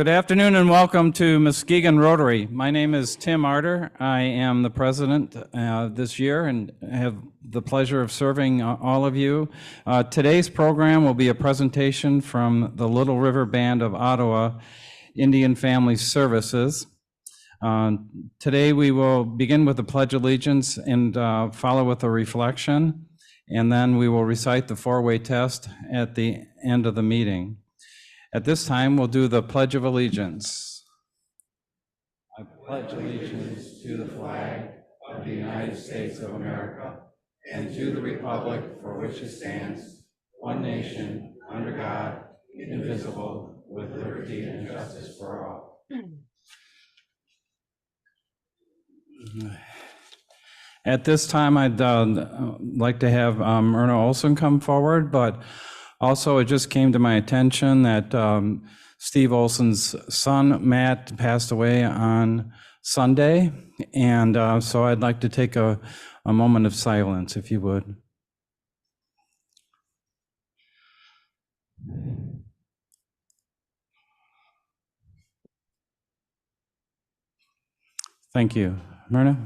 Good afternoon and welcome to Muskegon Rotary. My name is Tim Arter. I am the president this year and have the pleasure of serving all of you. Today's program will be a presentation from the Little River Band of Ottawa Indian Family Services. Today we will begin with the Pledge of Allegiance and follow with a reflection, and then we will recite the four-way test at the end of the meeting. At this time, we'll do the Pledge of Allegiance. I pledge allegiance to the flag of the United States of America and to the republic for which it stands, one nation, under God, indivisible, with liberty and justice for all. At this time, I'd like to have Myrna Olson come forward, but also it just came to my attention that Steve Olson's son, Matt, passed away on Sunday, and so I'd like to take a moment of silence, if you would. Thank you. Myrna?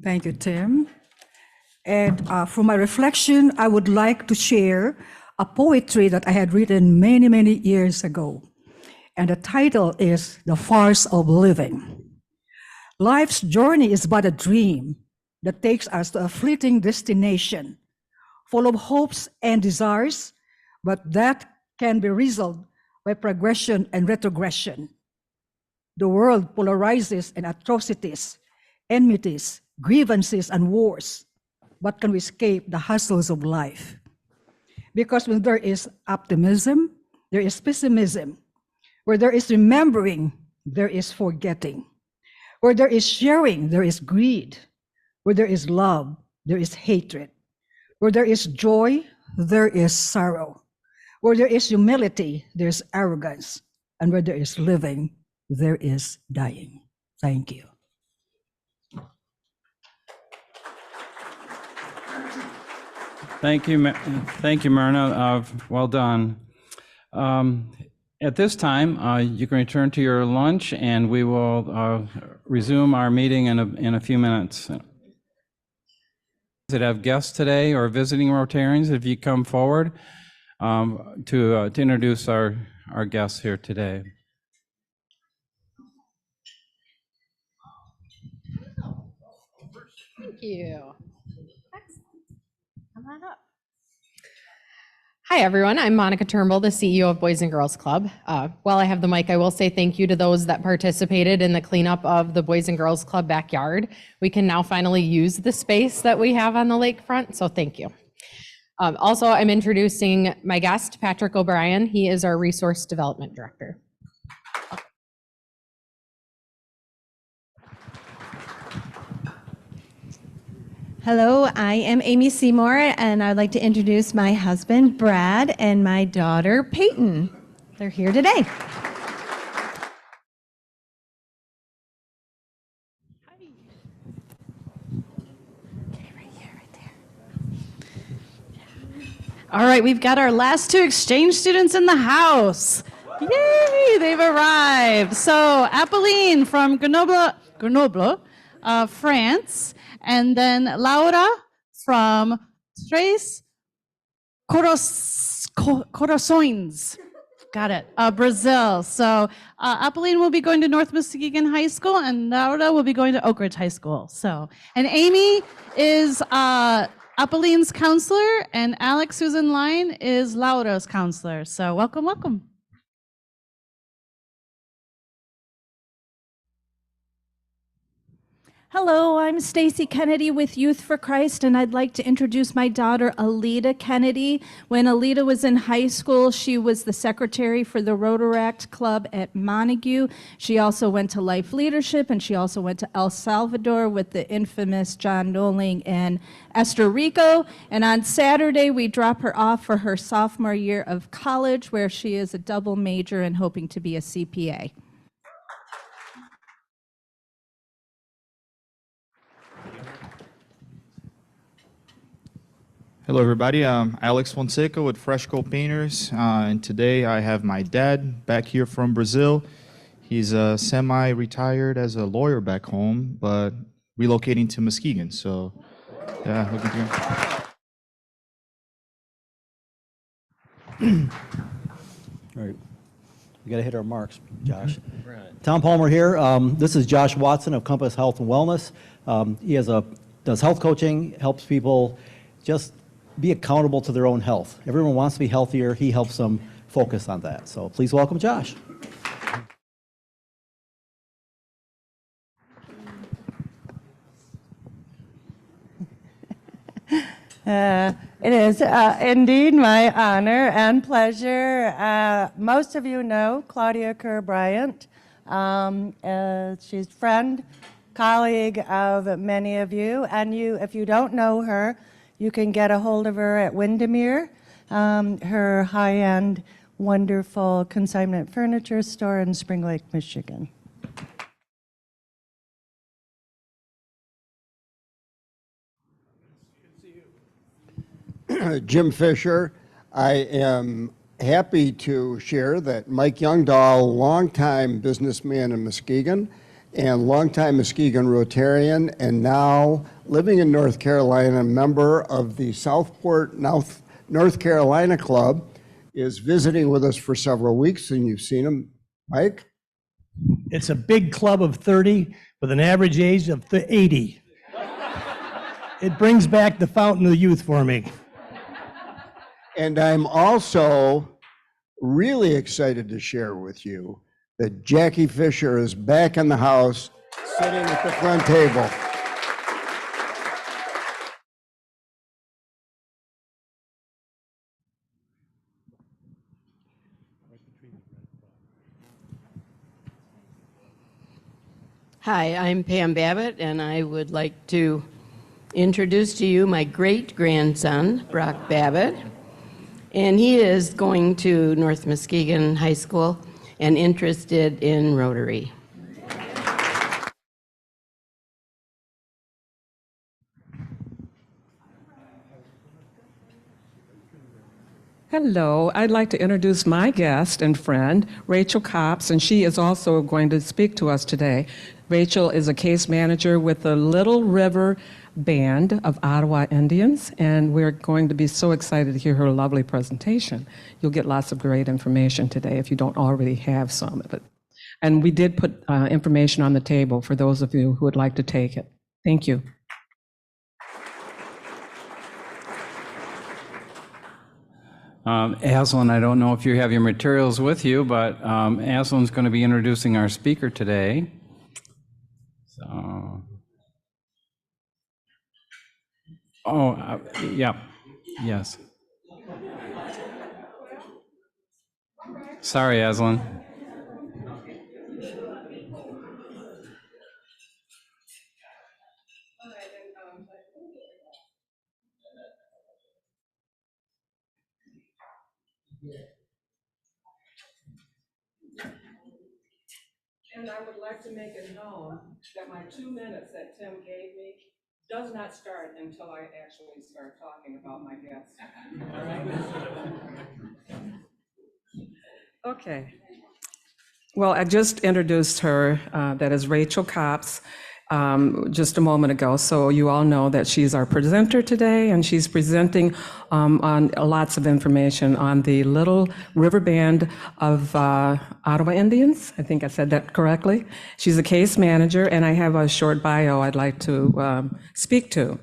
Thank you, Tim. And for my reflection, I would like to share a poetry that I had written many, many years ago. And the title is The Farce of Living. Life's journey is but a dream that takes us to a fleeting destination, full of hopes and desires, but that can be resolved by progression and retrogression. The world polarizes in atrocities, enmities, grievances, and wars. But can we escape the hustles of life? Because when there is optimism, there is pessimism. Where there is remembering, there is forgetting. Where there is sharing, there is greed. Where there is love, there is hatred. Where there is joy, there is sorrow. Where there is humility, there is arrogance. And where there is living, there is dying. Thank you. Thank you, Myrna. Well done. At this time, you can return to your lunch, and we will resume our meeting in a few minutes. That have guests today or visiting Rotarians, if you come forward to introduce our guests here today. Thank you. Come on up. Hi, everyone. I'm Monica Turnbull, the CEO of Boys and Girls Club. While I have the mic, I will say thank you to those that participated in the cleanup of the Boys and Girls Club backyard. We can now finally use the space that we have on the lakefront, so thank you. Also, I'm introducing my guest, Patrick O'Brien. He is our Resource Development Director. Hello, I am Amy Seymour, and I'd like to introduce my husband, Brad, and my daughter, Peyton. They're here today. Okay, right here, right there. All right, we've got our last two exchange students in the house. Yay, they've arrived. So, Apolline from Grenoble, France. And then Laura from Tres Corações, got it, Brazil. So Apolline will be going to North Muskegon High School, and Laura will be going to Oak Ridge High School. So, and Amy is Apolline's counselor, and Alex Susan Line is Laura's counselor. So welcome, welcome. Hello, I'm Stacy Kennedy with Youth for Christ, and I'd like to introduce my daughter, Alita Kennedy. When Alita was in high school, she was the secretary for the Rotaract Club at Montague. She also went to Life Leadership, and she also went to El Salvador with the infamous John Noling and Esther Rico. And on Saturday, we drop her off for her sophomore year of college, where she is a double major and hoping to be a CPA. Hello, everybody. I'm Alex Fonseca with Fresco Painters, and today I have my dad back here from Brazil. He's semi-retired as a lawyer back home, but relocating to Muskegon. So, yeah, looking through. All right. We got to hit our marks, Josh. Tom Palmer here. This is Josh Watson of Compass Health and Wellness. He does health coaching, helps people just be accountable to their own health. Everyone wants to be healthier. He helps them focus on that. So please welcome Josh. It is indeed my honor and pleasure. Most of you know Claudia Kerr-Bryant. She's friend, colleague of many of you, and if you don't know her, you can get a hold of her at Windermere, her high-end, wonderful consignment furniture store in Spring Lake, Michigan. Jim Fisher. I am happy to share that Mike Youngdahl, longtime businessman in Muskegon and longtime Muskegon Rotarian, and now living in North Carolina, member of the Southport North Carolina Club, is visiting with us for several weeks, and you've seen him. Mike? It's a big club of 30 with an average age of 80. It brings back the fountain of youth for me. And I'm also really excited to share with you that Jackie Fisher is back in the house, sitting at the front table. Hi, I'm Pam Babbitt, and I would like to introduce to you my great-grandson, Brock Babbitt. And he is going to North Muskegon High School and interested in Rotary. Hello, I'd like to introduce my guest and friend, Rachel Copps, and she is also going to speak to us today. Rachel is a case manager with the Little River Band of Ottawa Indians, and we're going to be so excited to hear her lovely presentation. You'll get lots of great information today if you don't already have some of it. And we did put information on the table for those of you who would like to take it. Thank you. Aslan, I don't know if you have your materials with you, but Aslan's going to be introducing our speaker today. So, yeah, yes. Sorry, Aslan. And I would like to make it known that my 2 minutes that Tim gave me does not start until I actually start talking about my guest. Okay. Well, I just introduced her, that is Rachel Copps, just a moment ago. So you all know that she's our presenter today, and she's presenting on lots of information on the Little River Band of Ottawa Indians. I think I said that correctly. She's a case manager, and I have a short bio I'd like to speak to.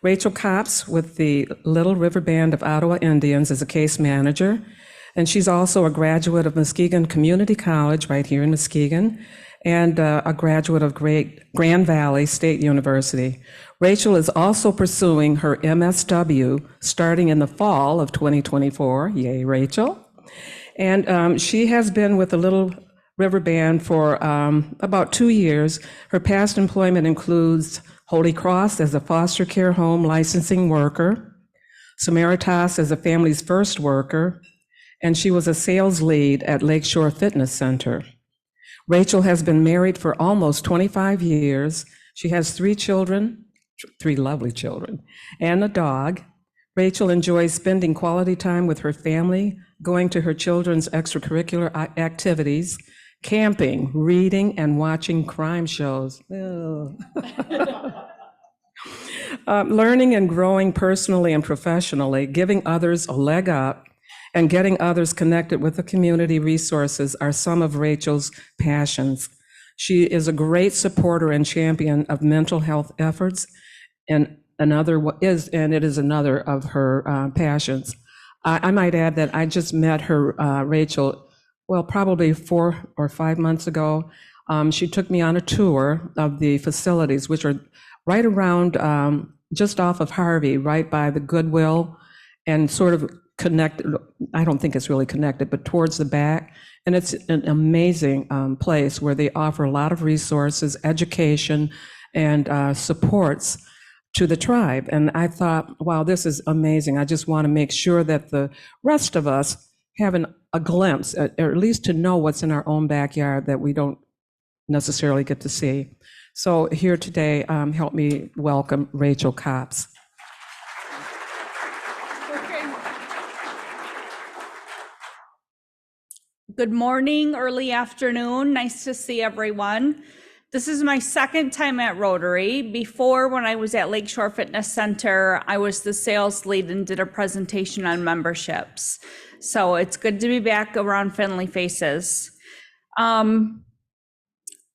Rachel Copps with the Little River Band of Ottawa Indians is a case manager, and she's also a graduate of Muskegon Community College right here in Muskegon, and a graduate of Grand Valley State University. Rachel is also pursuing her MSW starting in the fall of 2024. Yay, Rachel. And she has been with the Little River Band for about 2 years. Her past employment includes Holy Cross as a foster care home licensing worker, Samaritas as a family's first worker, and she was a sales lead at Lakeshore Fitness Center. Rachel has been married for almost 25 years. She has 3 children, 3 lovely children, and a dog. Rachel enjoys spending quality time with her family, going to her children's extracurricular activities, camping, reading, and watching crime shows. Ew. Learning and growing personally and professionally, giving others a leg up, and getting others connected with the community resources are some of Rachel's passions. She is a great supporter and champion of mental health efforts, and it is another of her passions. I might add that I just met her, Rachel, well, probably 4 or 5 months ago. She took me on a tour of the facilities, which are right around, just off of Harvey, right by the Goodwill, and sort of connected, I don't think it's really connected, but towards the back. And it's an amazing place where they offer a lot of resources, education, and supports to the tribe. And I thought, wow, this is amazing. I just want to make sure that the rest of us have a glimpse, or at least to know what's in our own backyard that we don't necessarily get to see. So here today, help me welcome Rachel Copps. Good morning, early afternoon. Nice to see everyone. This is my second time at Rotary. Before, when I was at Lakeshore Fitness Center, I was the sales lead and did a presentation on memberships. So it's good to be back around friendly faces.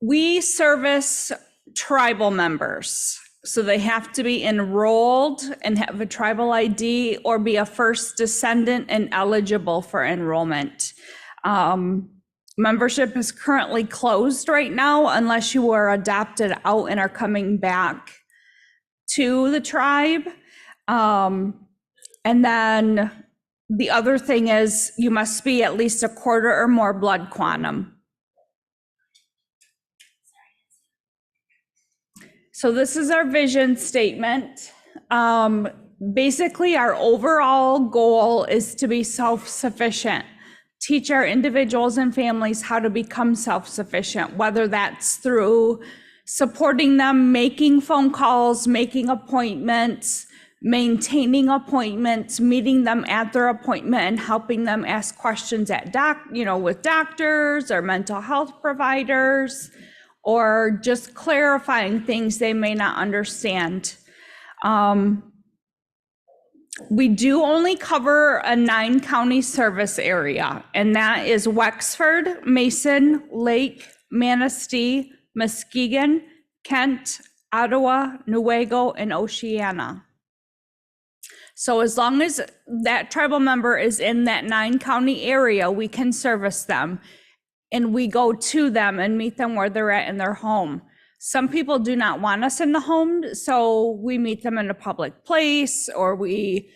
We service tribal members. So they have to be enrolled and have a tribal ID or be a first descendant and eligible for enrollment. Membership is currently closed right now unless you are adopted out and are coming back to the tribe. And then the other thing is you must be at least a quarter or more blood quantum. So this is our vision statement. Basically, our overall goal is to be self-sufficient. Teach our individuals and families how to become self-sufficient, whether that's through supporting them, making phone calls, making appointments, maintaining appointments, meeting them at their appointment, and helping them ask questions at with doctors or mental health providers, or just clarifying things they may not understand. We do only cover a 9-county service area, and that is Wexford, Mason, Lake, Manistee, Muskegon, Kent, Ottawa, Newaygo, and Oceana. So as long as that tribal member is in that 9-county area, we can service them, and we go to them and meet them where they're at in their home. Some people do not want us in the home, so we meet them in a public place, or we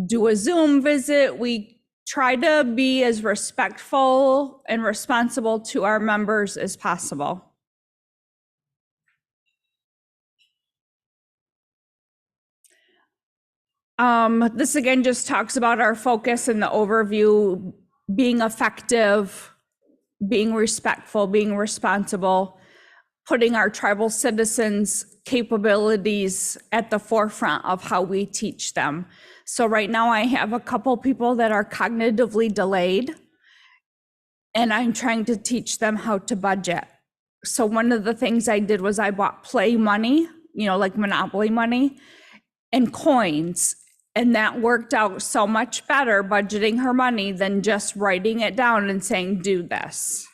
do a Zoom visit. We try to be as respectful and responsible to our members as possible. This again just talks about our focus and the overview, being effective, being respectful, being responsible, putting our tribal citizens' capabilities at the forefront of how we teach them. So right now I have a couple people that are cognitively delayed, and I'm trying to teach them how to budget. So one of the things I did was I bought play money, like Monopoly money, and coins. And that worked out so much better budgeting her money than just writing it down and saying, do this.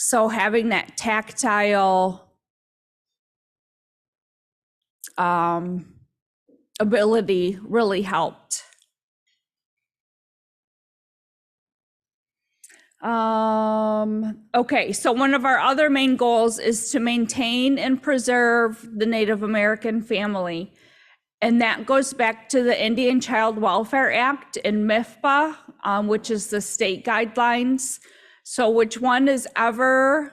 So having that tactile ability really helped. Okay, so one of our other main goals is to maintain and preserve the Native American family. And that goes back to the Indian Child Welfare Act and MIFPA, which is the state guidelines. So which one is ever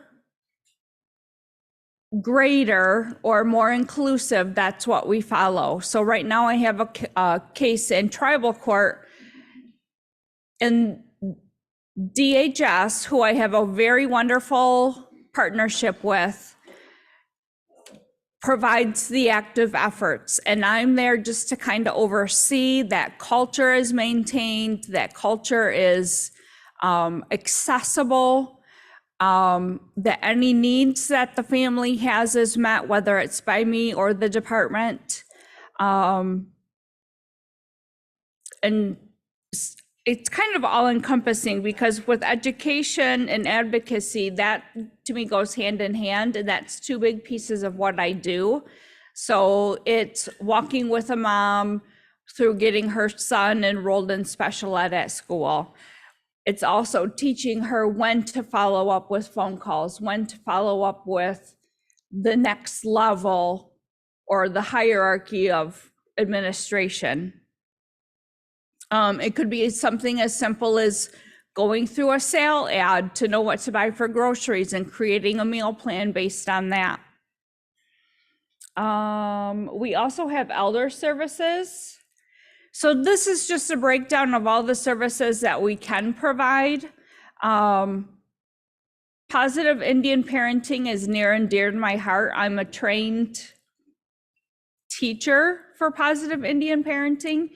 greater or more inclusive, that's what we follow. So right now I have a case in tribal court, and DHS, who I have a very wonderful partnership with, provides the active efforts. And I'm there just to kind of oversee that culture is maintained, that culture is accessible, that any needs that the family has is met, whether it's by me or the department. And it's kind of all encompassing, because with education and advocacy, that to me goes hand in hand, and that's two big pieces of what I do. So it's walking with a mom through getting her son enrolled in special ed at school. It's also teaching her when to follow up with phone calls, when to follow up with the next level or the hierarchy of administration. It could be something as simple as going through a sale ad to know what to buy for groceries and creating a meal plan based on that. We also have elder services. So this is just a breakdown of all the services that we can provide. Positive Indian parenting is near and dear to my heart. I'm a trained teacher for Positive Indian parenting,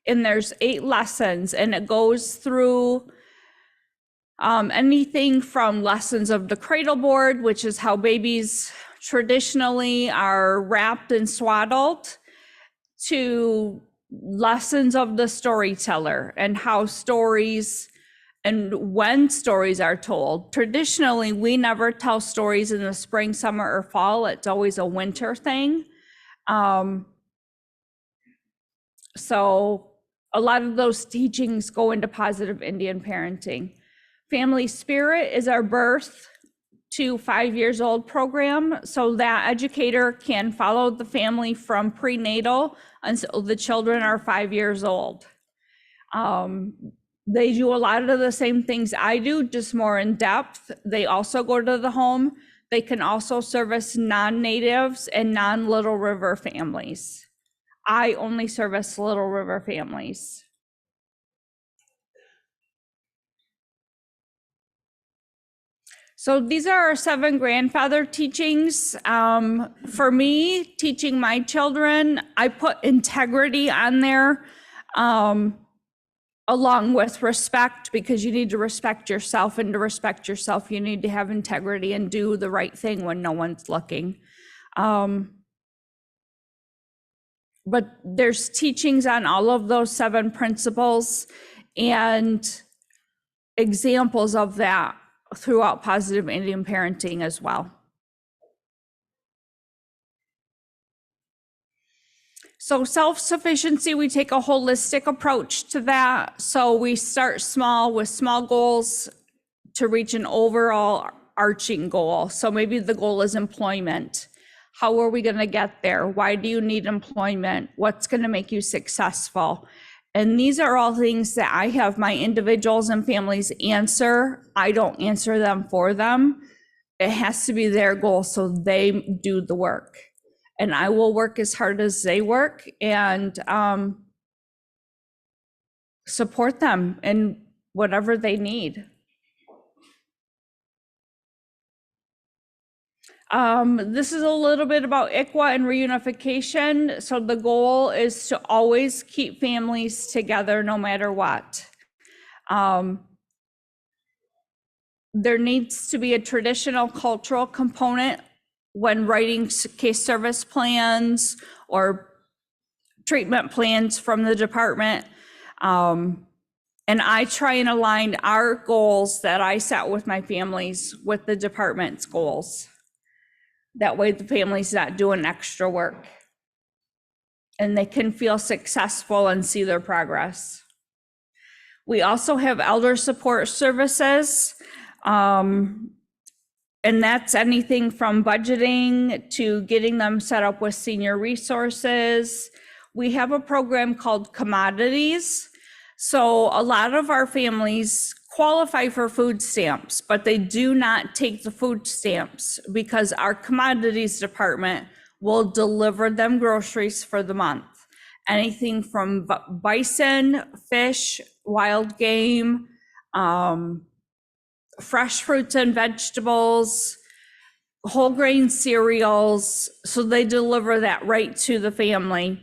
and there's 8 lessons, and it goes through anything from lessons of the cradle board, which is how babies traditionally are wrapped and swaddled, to lessons of the storyteller and how stories and when stories are told. Traditionally, we never tell stories in the spring, summer, or fall. It's always a winter thing. So a lot of those teachings go into Positive Indian parenting. Family Spirit is our birth to 5 years old program, so that educator can follow the family from prenatal until the children are 5 years old. They do a lot of the same things I do, just more in depth. They also go to the home. They can also service non-natives and non-Little River families. I only service Little River families. So these are our 7 grandfather teachings. For me, teaching my children, I put integrity on there, along with respect, because you need to respect yourself, and to respect yourself, you need to have integrity and do the right thing when no one's looking. But there's teachings on all of those 7 principles and examples of that throughout Positive Indian parenting as well. So self-sufficiency, we take a holistic approach to that. So we start small with small goals to reach an overall arching goal. So maybe the goal is employment. How are we going to get there? Why do you need employment? What's going to make you successful? And these are all things that I have my individuals and families answer. I don't answer them for them. It has to be their goal, so they do the work. And I will work as hard as they work and support them in whatever they need. This is a little bit about ICWA and reunification. So the goal is to always keep families together no matter what. There needs to be a traditional cultural component when writing case service plans or treatment plans from the department. And I try and align our goals that I set with my families with the department's goals. That way the family's not doing extra work and they can feel successful and see their progress. We also have elder support services. And that's anything from budgeting to getting them set up with senior resources. We have a program called Commodities. So a lot of our families qualify for food stamps, but they do not take the food stamps because our commodities department will deliver them groceries for the month. Anything from bison, fish, wild game, fresh fruits and vegetables, whole grain cereals, so they deliver that right to the family.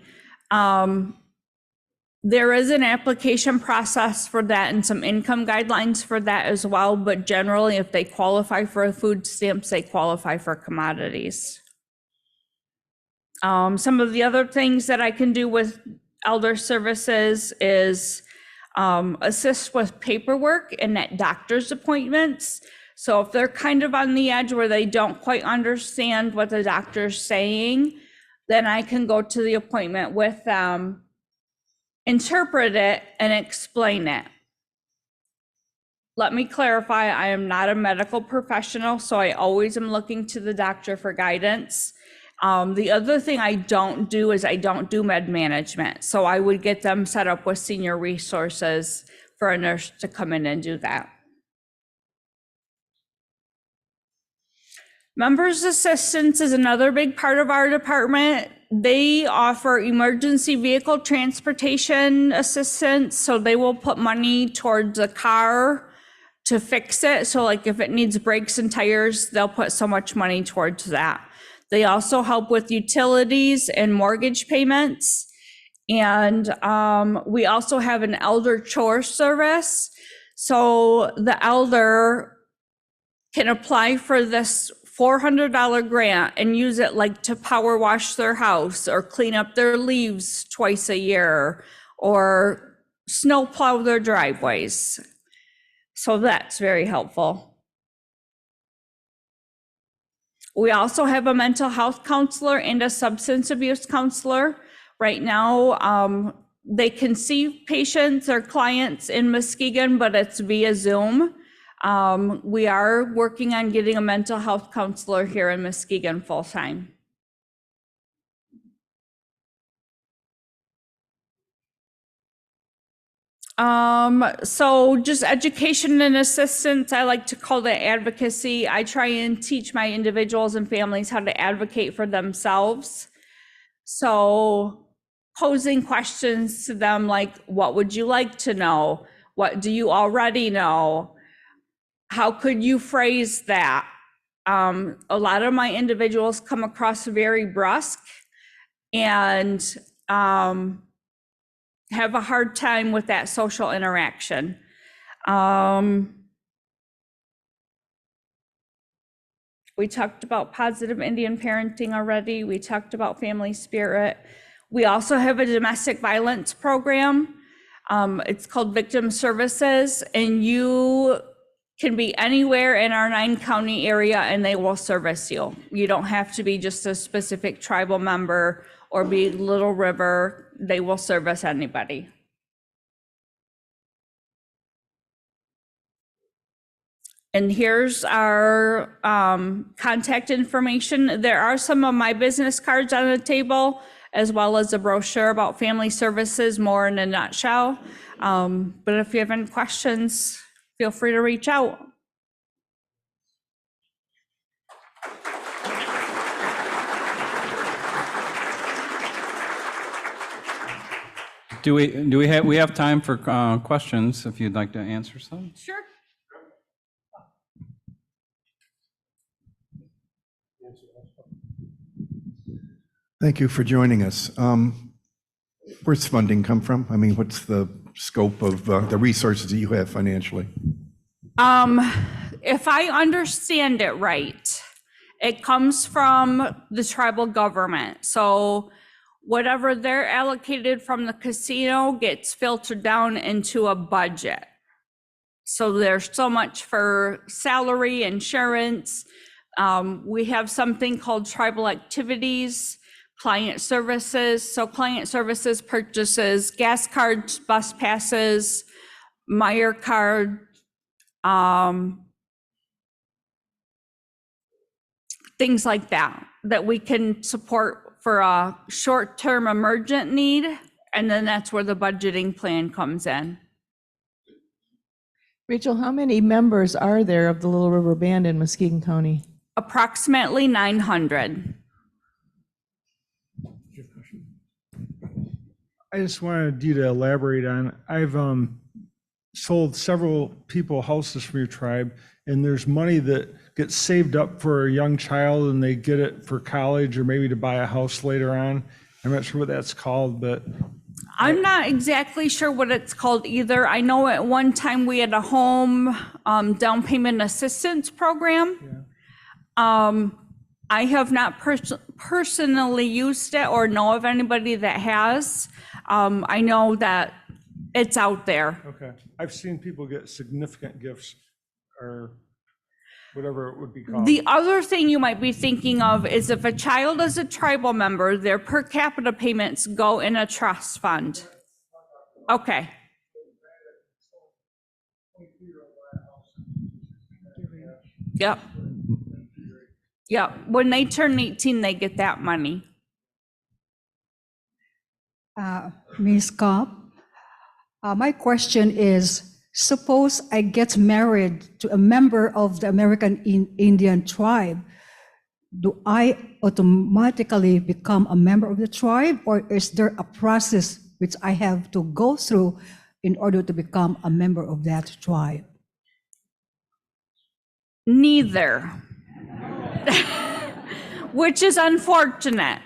There is an application process for that and some income guidelines for that as well, but generally, if they qualify for food stamps, they qualify for commodities. Some of the other things that I can do with elder services is assist with paperwork and at doctor's appointments. So if they're kind of on the edge where they don't quite understand what the doctor's saying, then I can go to the appointment with them, interpret it, and explain it. Let me clarify, I am not a medical professional, so I always am looking to the doctor for guidance. The other thing I don't do is I don't do med management. So I would get them set up with senior resources for a nurse to come in and do that. Members assistance is another big part of our department. They offer emergency vehicle transportation assistance. So they will put money towards a car to fix it. So like if it needs brakes and tires, they'll put so much money towards that. They also help with utilities and mortgage payments. And we also have an elder chore service. So the elder can apply for this $400 grant and use it like to power wash their house or clean up their leaves twice a year or snow plow their driveways. So that's very helpful. We also have a mental health counselor and a substance abuse counselor. Right now, they can see patients or clients in Muskegon, but it's via Zoom. We are working on getting a mental health counselor here in Muskegon full-time. So just education and assistance, I like to call that advocacy. I try and teach my individuals and families how to advocate for themselves. So posing questions to them like, what would you like to know? What do you already know? How could you phrase that? A lot of my individuals come across very brusque and have a hard time with that social interaction. We talked about positive Indian parenting already. We talked about family spirit. We also have a domestic violence program. It's called Victim Services, and you can be anywhere in our 9-county area and they will service you. You don't have to be just a specific tribal member or be Little River. They will service anybody. And here's our contact information. There are some of my business cards on the table, as well as a brochure about family services, more in a nutshell. But if you have any questions, feel free to reach out. We have time for questions if you'd like to answer some? Sure. Thank you for joining us. Where's funding come from? I mean, what's the scope of the resources that you have financially? If I understand it right, it comes from the tribal government. So whatever they're allocated from the casino gets filtered down into a budget. So there's so much for salary, insurance. We have something called tribal activities, client services. So client services purchases gas cards, bus passes, Meyer card, things like that we can support for a short-term emergent need. And then that's where the budgeting plan comes in. Rachel, how many members are there of the Little River Band in Muskegon County? Approximately 900. I just wanted you to elaborate on, I've sold several people houses from your tribe, and there's money that gets saved up for a young child and they get it for college or maybe to buy a house later on. I'm not sure what that's called, but I'm not exactly sure what it's called either. I know at one time we had a home down payment assistance program. I have not personally used it or know of anybody that has. I know that it's out there. okay. I've seen people get significant gifts or whatever it would be called. The other thing you might be thinking of is if a child is a tribal member, their per capita payments go in a trust fund. Okay. Yep. Yep. When they turn 18, they get that money. Ms. Cobb, my question is, suppose I get married to a member of the American Indian tribe, do I automatically become a member of the tribe, or is there a process which I have to go through in order to become a member of that tribe? Neither. Which is unfortunate.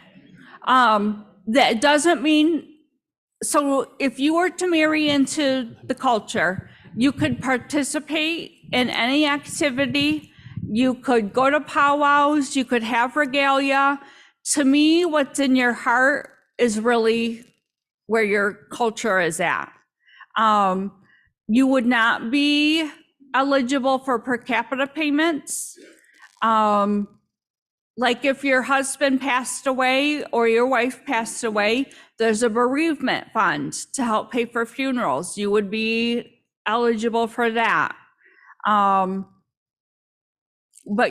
That doesn't mean, so if you were to marry into the culture, you could participate in any activity, you could go to powwows, you could have regalia. To me, what's in your heart is really where your culture is at. You would not be eligible for per capita payments. Like if your husband passed away or your wife passed away, there's a bereavement fund to help pay for funerals. You would be eligible for that. But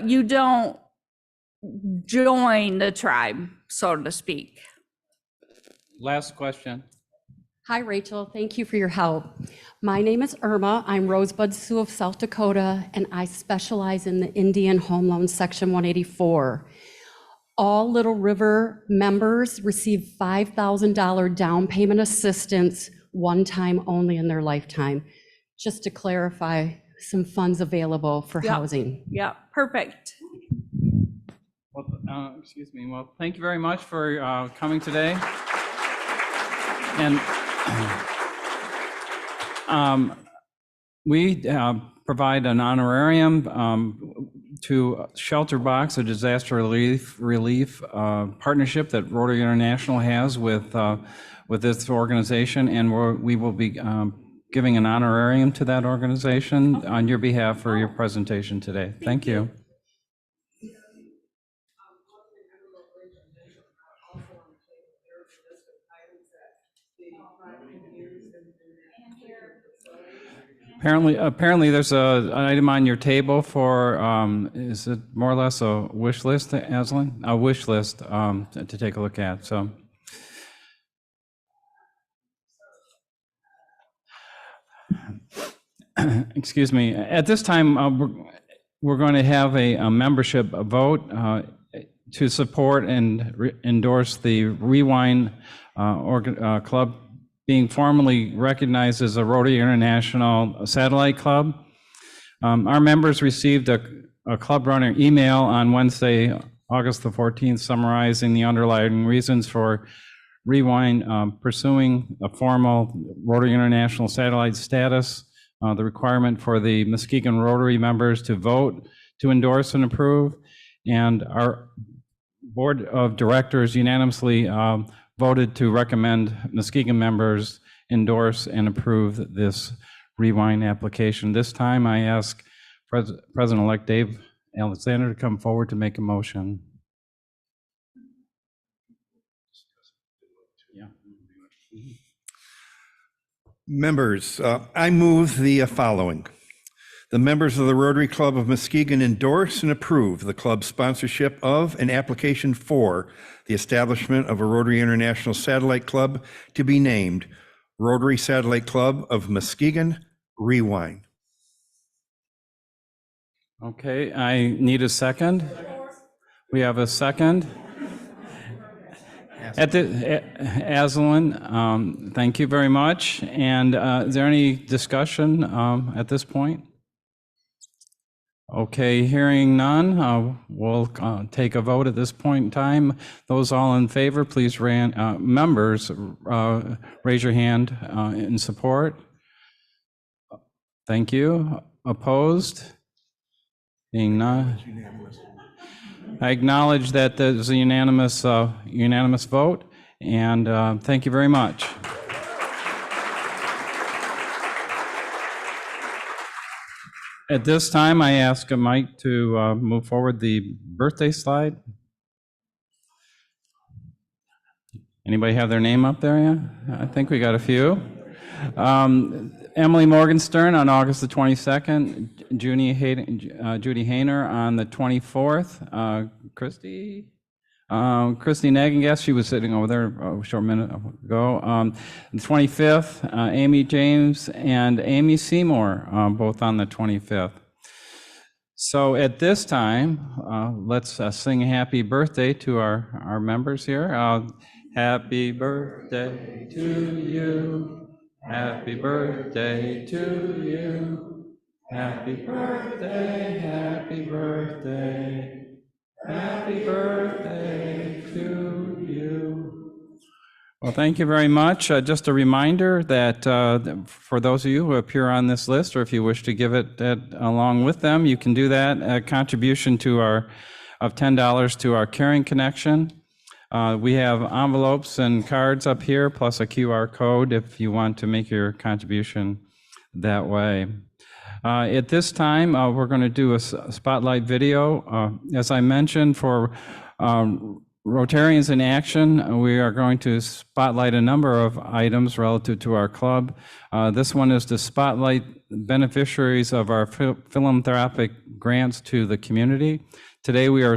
you don't join the tribe, so to speak. Last question. Hi, Rachel. Thank you for your help. My name is Irma. I'm Rosebud Sioux of South Dakota, and I specialize in the Indian Home Loan Section 184. All Little River members receive $5,000 down payment assistance, one time only in their lifetime. Just to clarify, some funds available for housing. Yeah, perfect. Well, excuse me. Well, thank you very much for coming today. And we provide an honorarium to Shelter Box, a disaster relief partnership that Rotary International has with this organization, and we will be giving an honorarium to that organization on your behalf for your presentation today. Thank you. Apparently there's an item on your table for, is it more or less a wish list, Aslan? A wish list to take a look at, so. Excuse me. At this time, we're going to have a membership vote to support and endorse the Rewind Club, being formally recognized as a Rotary International Satellite Club. Our members received a club runner email on Wednesday, August the 14th, summarizing the underlying reasons for Rewind pursuing a formal Rotary International Satellite status, the requirement for the Muskegon Rotary members to vote to endorse and approve, and our board of directors unanimously voted to recommend Muskegon members endorse and approve this Rewind application. This time I ask President-elect Dave Alexander to come forward to make a motion. Members, I move the following. The members of the Rotary Club of Muskegon endorse and approve the club's sponsorship of an application for the establishment of a Rotary International Satellite Club to be named Rotary Satellite Club of Muskegon Rewind. Okay, I need a second. We have a second. Aslan, thank you very much. And is there any discussion at this point? Okay, hearing none, we'll take a vote at this point in time. Those all in favor, please, members, raise your hand in support. Thank you. Opposed? Being none. I acknowledge that there's a unanimous vote, and thank you very much. At this time, I ask Mike to move forward the birthday slide. Anybody have their name up there yet? I think we got a few. Emily Morgenstern on August the 22nd, Judy Hayner on the 24th, Christy Nagan, she was sitting over there a short minute ago. The 25th, Amy James and Amy Seymour, both on the 25th. So at this time, let's sing happy birthday to our members here. Happy birthday to you. Happy birthday to you. Happy birthday, happy birthday. Happy birthday to you. Well, thank you very much. Just a reminder that for those of you who appear on this list, or if you wish to give it along with them, you can do that. A contribution of $10 to our Caring Connection. We have envelopes and cards up here, plus a QR code if you want to make your contribution that way. At this time, we're going to do a spotlight video. As I mentioned, for Rotarians in Action, we are going to spotlight a number of items relative to our club. This one is to spotlight beneficiaries of our philanthropic grants to the community. Today, we are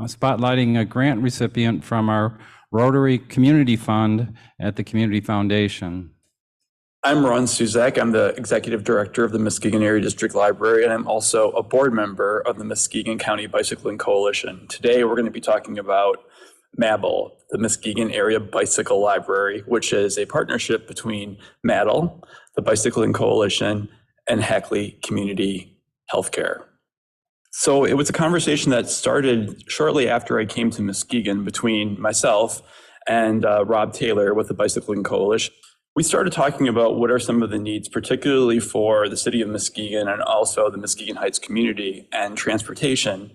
spotlighting a grant recipient from our Rotary Community Fund at the Community Foundation. I'm Ron Suzak. I'm the Executive Director of the Muskegon Area District Library, and I'm also a board member of the Muskegon County Bicycling Coalition. Today, we're going to be talking about MABL, the Muskegon Area Bicycle Library, which is a partnership between MADL, the Bicycling Coalition, and Hackley Community Healthcare. So it was a conversation that started shortly after I came to Muskegon between myself and Rob Taylor with the Bicycling Coalition. We started talking about what are some of the needs, particularly for the city of Muskegon and also the Muskegon Heights community, and transportation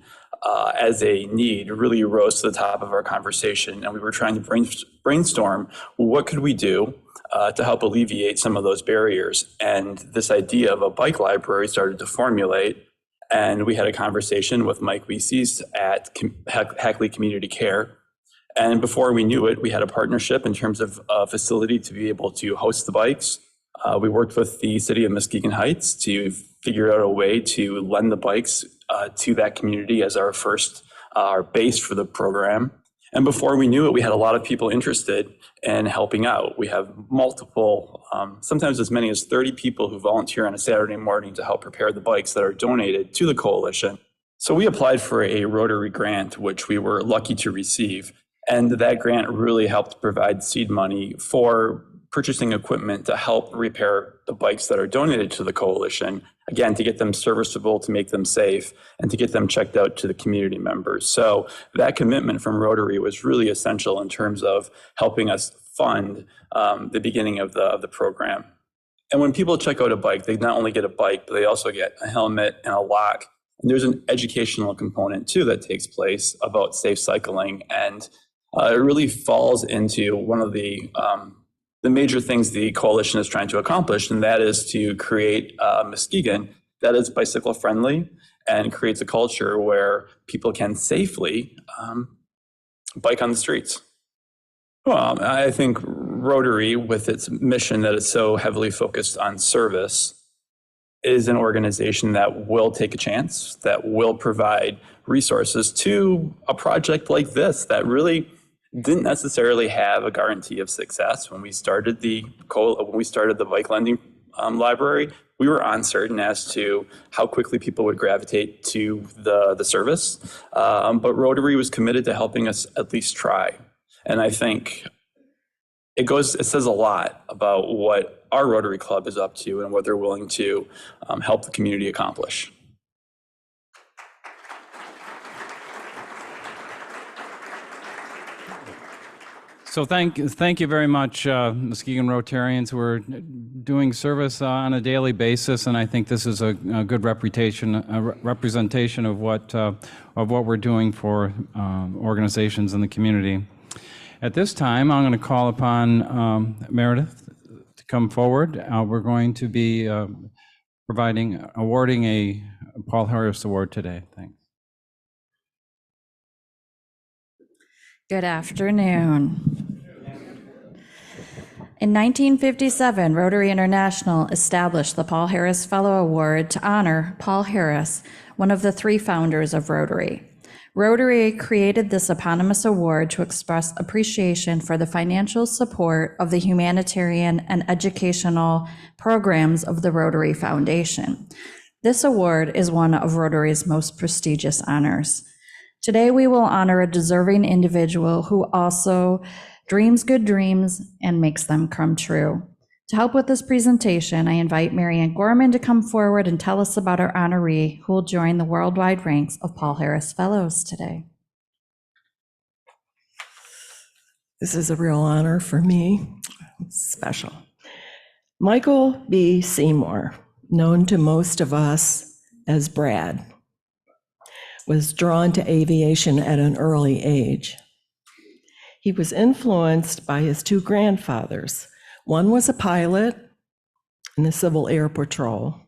as a need really rose to the top of our conversation. And we were trying to brainstorm, what could we do to help alleviate some of those barriers? And this idea of a bike library started to formulate. And we had a conversation with Mike Weeses at Hackley Community Care. And before we knew it, we had a partnership in terms of a facility to be able to host the bikes. We worked with the city of Muskegon Heights to figure out a way to lend the bikes to that community as our base for the program. And before we knew it, we had a lot of people interested in helping out. We have multiple, sometimes as many as 30 people who volunteer on a Saturday morning to help prepare the bikes that are donated to the coalition. So we applied for a Rotary grant, which we were lucky to receive. And that grant really helped provide seed money for purchasing equipment to help repair the bikes that are donated to the coalition, again, to get them serviceable, to make them safe, and to get them checked out to the community members. So that commitment from Rotary was really essential in terms of helping us fund the beginning of the program. And when people check out a bike, they not only get a bike, but they also get a helmet and a lock. And there's an educational component too that takes place about safe cycling, and it really falls into one of the major things the coalition is trying to accomplish, and that is to create Muskegon that is bicycle friendly and creates a culture where people can safely bike on the streets. Well, I think Rotary, with its mission that is so heavily focused on service, is an organization that will take a chance, that will provide resources to a project like this that really didn't necessarily have a guarantee of success. When we started the bike lending library, we were uncertain as to how quickly people would gravitate to the service, but Rotary was committed to helping us at least try. And I think it says a lot about what our Rotary Club is up to and what they're willing to help the community accomplish. So thank you very much, Muskegon Rotarians, who are doing service on a daily basis, and I think this is a good representation of what we're doing for organizations in the community. At this time, I'm going to call upon Meredith to come forward. We're going to be awarding a Paul Harris Award today. Thanks. Good afternoon. In 1957, Rotary International established the Paul Harris Fellow Award to honor Paul Harris, one of the 3 founders of Rotary. Rotary created this eponymous award to express appreciation for the financial support of the humanitarian and educational programs of the Rotary Foundation. This award is one of Rotary's most prestigious honors. Today, we will honor a deserving individual who also dreams good dreams and makes them come true. To help with this presentation, I invite Marianne Gorman to come forward and tell us about our honoree who will join the worldwide ranks of Paul Harris Fellows today. This is a real honor for me. It's special. Michael B. Seymour, known to most of us as Brad, was drawn to aviation at an early age. He was influenced by his 2 grandfathers. One was a pilot in the Civil Air Patrol,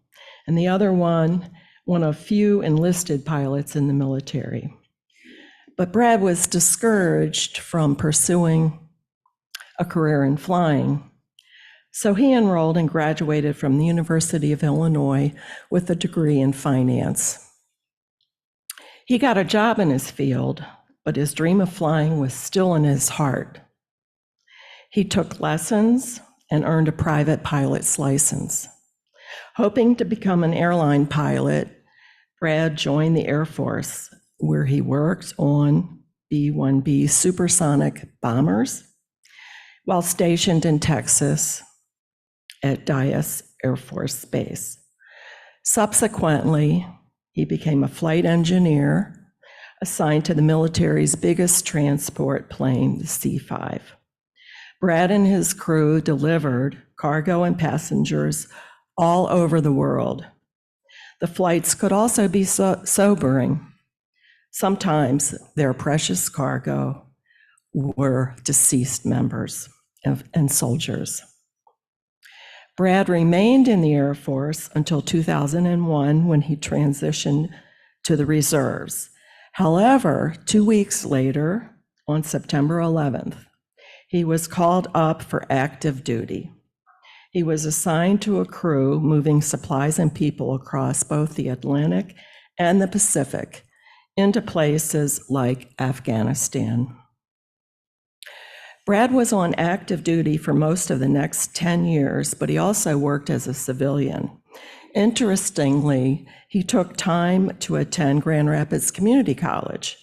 and the other one of few enlisted pilots in the military. But Brad was discouraged from pursuing a career in flying, so he enrolled and graduated from the University of Illinois with a degree in finance. He got a job in his field, but his dream of flying was still in his heart. He took lessons and earned a private pilot's license. Hoping to become an airline pilot, Brad joined the Air Force, where he worked on B-1B supersonic bombers while stationed in Texas at Dyess Air Force Base. Subsequently, he became a flight engineer assigned to the military's biggest transport plane, the C-5. Brad and his crew delivered cargo and passengers all over the world. The flights could also be sobering. Sometimes their precious cargo were deceased members and soldiers. Brad remained in the Air Force until 2001 when he transitioned to the reserves. However, 2 weeks later, on September 11th, he was called up for active duty. He was assigned to a crew moving supplies and people across both the Atlantic and the Pacific into places like Afghanistan. Brad was on active duty for most of the next 10 years, but he also worked as a civilian. Interestingly, he took time to attend Grand Rapids Community College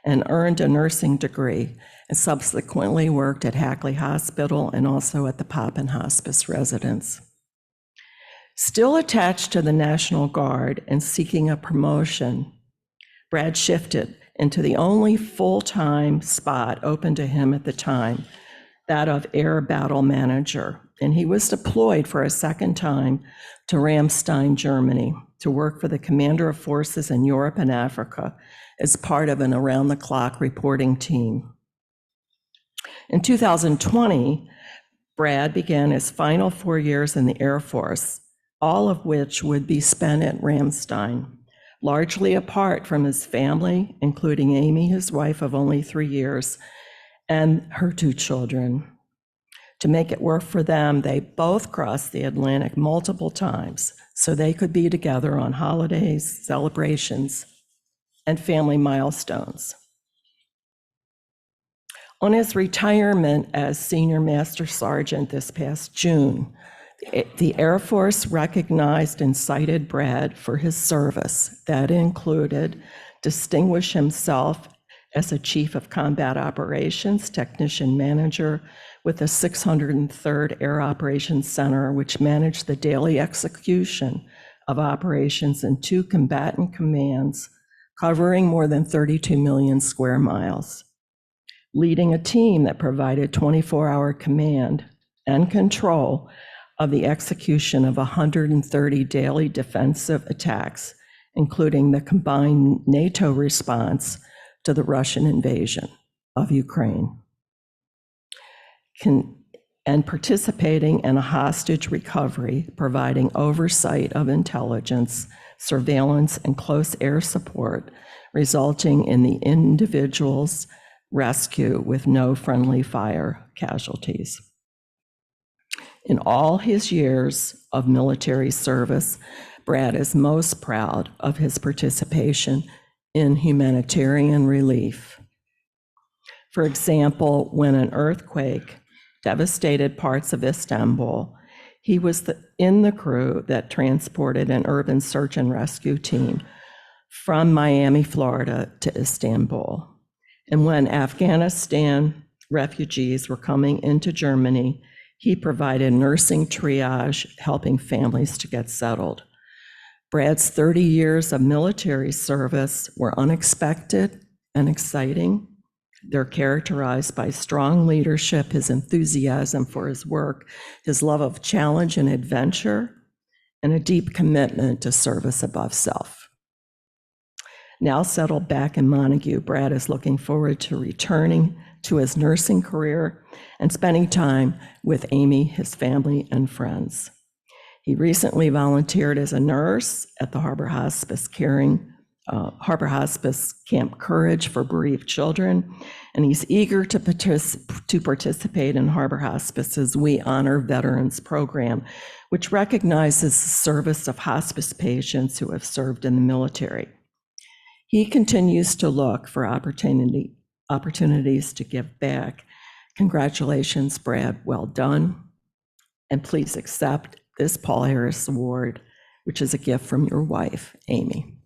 and earned a nursing degree, and subsequently worked at Hackley Hospital and also at the Poppin Hospice residence. Still attached to the National Guard and seeking a promotion, Brad shifted into the only full-time spot open to him at the time, that of Air Battle Manager, and he was deployed for a second time to Ramstein, Germany, to work for the Commander of Forces in Europe and Africa as part of an around-the-clock reporting team. In 2020, Brad began his final 4 years in the Air Force, all of which would be spent at Ramstein, largely apart from his family, including Amy, his wife of only 3 years, and her 2 children. To make it work for them, they both crossed the Atlantic multiple times so they could be together on holidays, celebrations, and family milestones. On his retirement as Senior Master Sergeant this past June, the Air Force recognized and cited Brad for his service. That included distinguish himself as a Chief of Combat Operations, Technician Manager with the 603rd Air Operations Center, which managed the daily execution of operations in 2 combatant commands covering more than 32 million square miles. Leading a team that provided 24-hour command and control of the execution of 130 daily defensive attacks, including the combined NATO response to the Russian invasion of Ukraine, and participating in a hostage recovery, providing oversight of intelligence, surveillance, and close air support, resulting in the individual's rescue with no friendly fire casualties. In all his years of military service, Brad is most proud of his participation in humanitarian relief. For example, when an earthquake devastated parts of Istanbul, he was in the crew that transported an urban search and rescue team from Miami, Florida to Istanbul. And when Afghanistan refugees were coming into Germany, he provided nursing triage, helping families to get settled. Brad's 30 years of military service were unexpected and exciting. They're characterized by strong leadership, his enthusiasm for his work, his love of challenge and adventure, and a deep commitment to service above self. Now settled back in Montague, Brad is looking forward to returning to his nursing career and spending time with Amy, his family, and friends. He recently volunteered as a nurse at the Harbor Hospice Camp Courage for bereaved children, and he's eager to participate in Harbor Hospice's We Honor Veterans program, which recognizes the service of hospice patients who have served in the military. He continues to look for opportunities to give back. Congratulations, Brad, well done. And please accept this Paul Harris Award, which is a gift from your wife, Amy.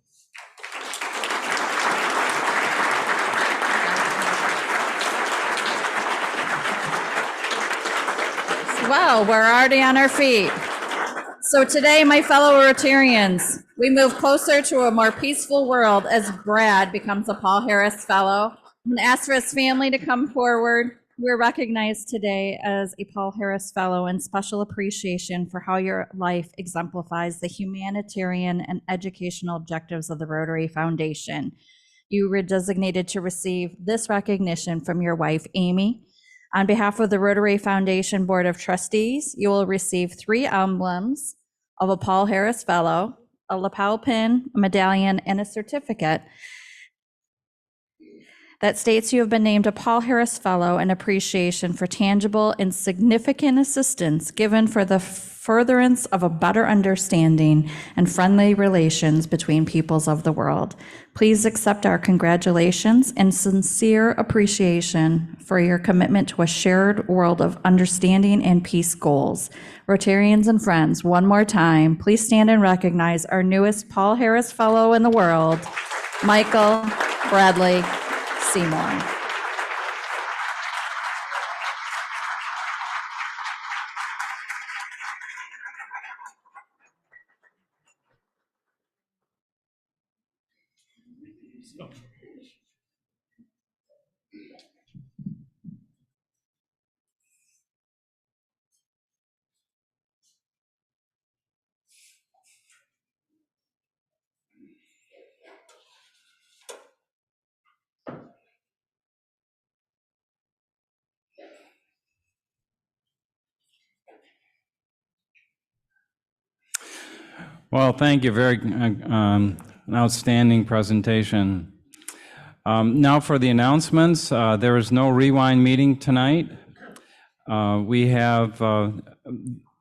Well, we're already on our feet. So today, my fellow Rotarians, we move closer to a more peaceful world as Brad becomes a Paul Harris Fellow. I'm going to ask for his family to come forward. We're recognized today as a Paul Harris Fellow in special appreciation for how your life exemplifies the humanitarian and educational objectives of the Rotary Foundation. You were designated to receive this recognition from your wife, Amy. On behalf of the Rotary Foundation Board of Trustees, you will receive 3 emblems of a Paul Harris Fellow, a lapel pin, a medallion, and a certificate that states you have been named a Paul Harris Fellow in appreciation for tangible and significant assistance given for the furtherance of a better understanding and friendly relations between peoples of the world. Please accept our congratulations and sincere appreciation for your commitment to a shared world of understanding and peace goals. Rotarians and friends, one more time, please stand and recognize our newest Paul Harris Fellow in the world, Michael Bradley Seymour. Well, thank you. Very an outstanding presentation. Now for the announcements. There is no rewind meeting tonight. We have,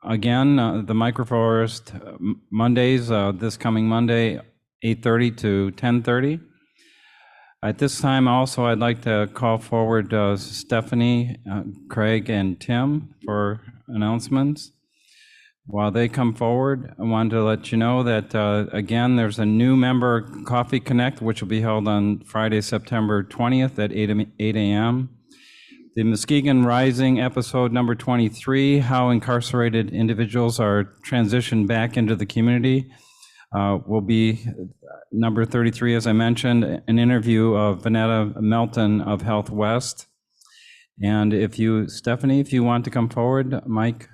again, the Microforest Mondays, this coming Monday, 8:30 to 10:30. At this time also, I'd like to call forward Stephanie, Craig, and Tim for announcements. While they come forward, I wanted to let you know that, again, there's a new member Coffee Connect, which will be held on Friday, September 20th at 8 a.m. The Muskegon Rising episode number 23, how incarcerated individuals are transitioned back into the community, will be number 33, as I mentioned, an interview of Vanetta Melton of Health West. And if you, Stephanie, if you want to come forward, Mike.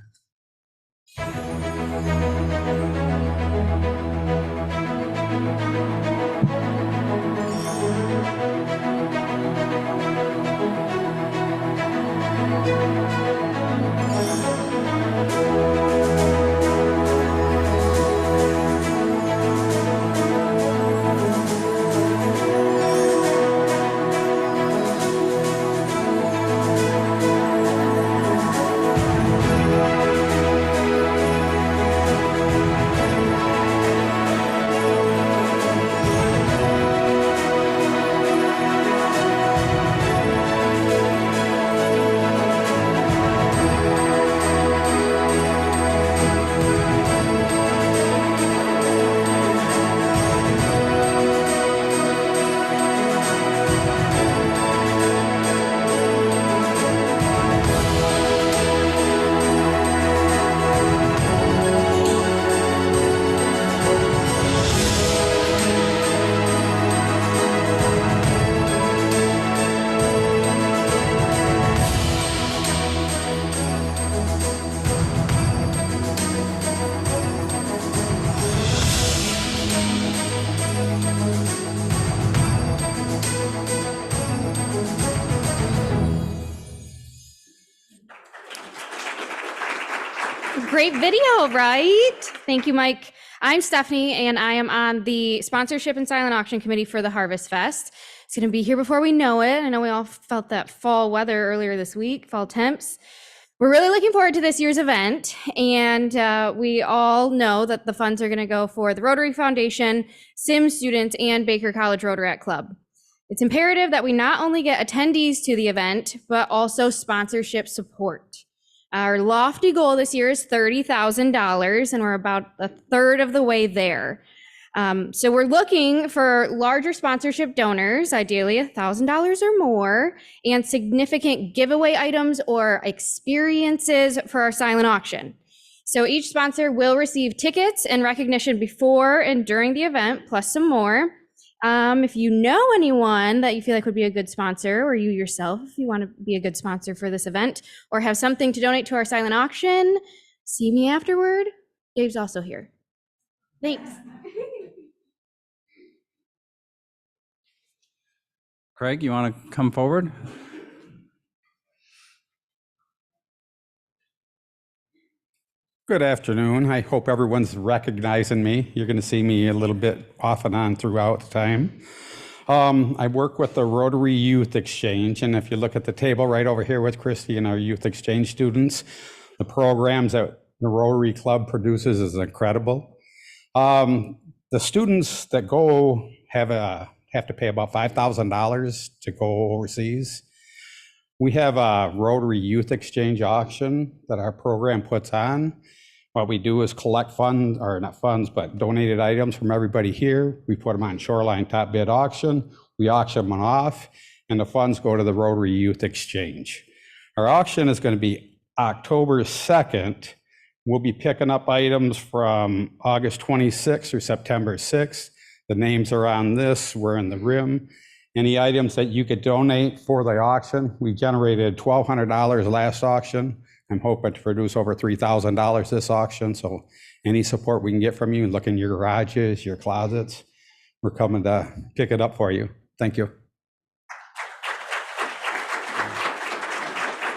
Great video, right? Thank you, Mike. I'm Stephanie, and I am on the sponsorship and silent auction committee for the Harvest Fest. It's going to be here before we know it. I know we all felt that fall weather earlier this week, fall temps. We're really looking forward to this year's event, and we all know that the funds are going to go for the Rotary Foundation, Sims students, and Baker College Rotaract Club. It's imperative that we not only get attendees to the event, but also sponsorship support. Our lofty goal this year is $30,000, and we're about a third of the way there. So we're looking for larger sponsorship donors, ideally $1,000 or more, and significant giveaway items or experiences for our silent auction. So each sponsor will receive tickets and recognition before and during the event, plus some more. If you know anyone that you feel like would be a good sponsor, or you yourself, if you want to be a good sponsor for this event, or have something to donate to our silent auction, see me afterward. Dave's also here. Thanks. Craig, you want to come forward? Good afternoon. I hope everyone's recognizing me. You're going to see me a little bit off and on throughout the time. I work with the Rotary Youth Exchange, and if you look at the table right over here with Christy and our Youth Exchange students, the programs that the Rotary Club produces is incredible. The students that go have to pay about $5,000 to go overseas. We have a Rotary Youth Exchange auction that our program puts on. What we do is collect funds, or not funds, but donated items from everybody here. We put them on Shoreline Top Bid Auction. We auction them off, and the funds go to the Rotary Youth Exchange. Our auction is going to be October 2nd. We'll be picking up items from August 26th through September 6th. The names are on this. We're in the rim. Any items that you could donate for the auction. We generated $1,200 last auction. I'm hoping to produce over $3,000 this auction. So any support we can get from you, look in your garages, your closets, we're coming to pick it up for you. Thank you.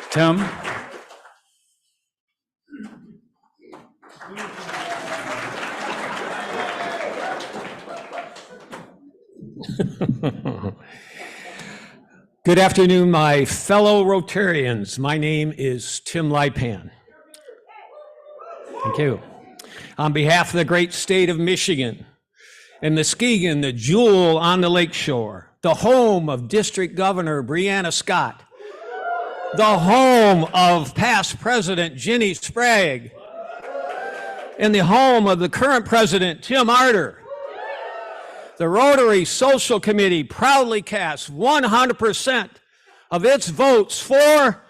Tim? Good afternoon, my fellow Rotarians. My name is Tim Lipan. Thank you. On behalf of the great state of Michigan and Muskegon, the jewel on the lakeshore, the home of District Governor Brianna Scott, the home of past President Ginny Sprague, in the home of the current president, Tim Arter. The Rotary Social Committee proudly casts 100% of its votes for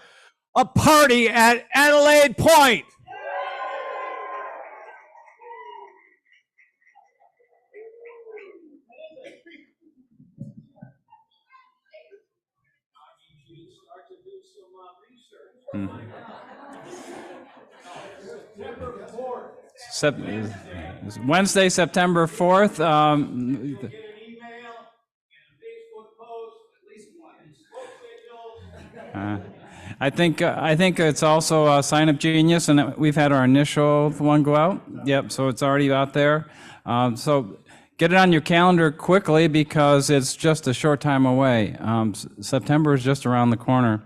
a party at Adelaide Point. Wednesday, September 4th. I think it's also a Sign Up Genius, and we've had our initial one go out. Yep, so it's already out there. So get it on your calendar quickly because it's just a short time away. September is just around the corner.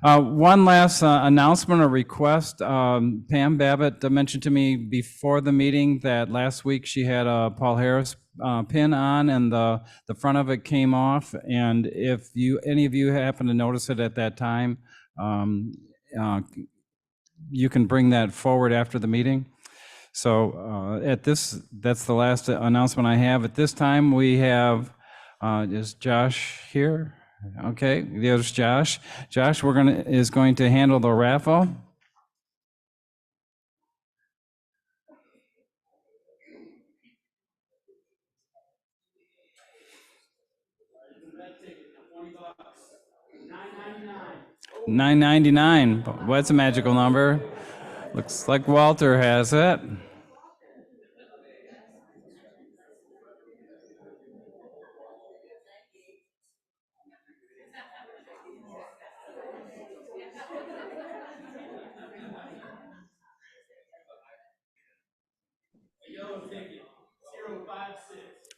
One last announcement or request. Pam Babbitt mentioned to me before the meeting that last week she had a Paul Harris pin on and the front of it came off. And if any of you happen to notice it at that time, you can bring that forward after the meeting. So that's the last announcement I have. At this time, we have, is Josh here? Okay, there's Josh. Josh, is going to handle the raffle. $9.99. What's a magical number? Looks like Walter has it.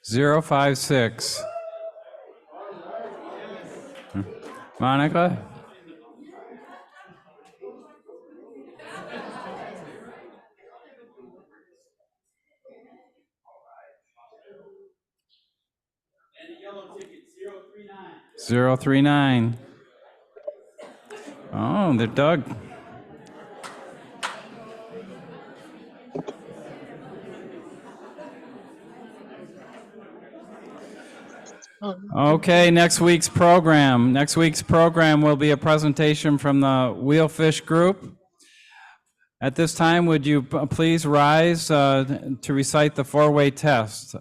Zero 56. Monica? And the yellow ticket, 039. 039. Oh, they're Doug. Okay, next week's program. Next week's program will be a presentation from the Wheelfish Group. At this time, would you please rise to recite the four-way test?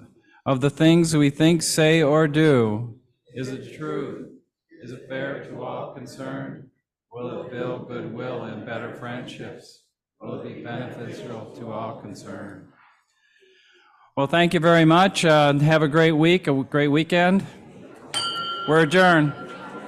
Of the things we think, say, or do, is it true? Is it fair to all concerned? Will it build goodwill and better friendships? Will it be beneficial to all concerned? Well, thank you very much. Have a great week, a great weekend. We're adjourned.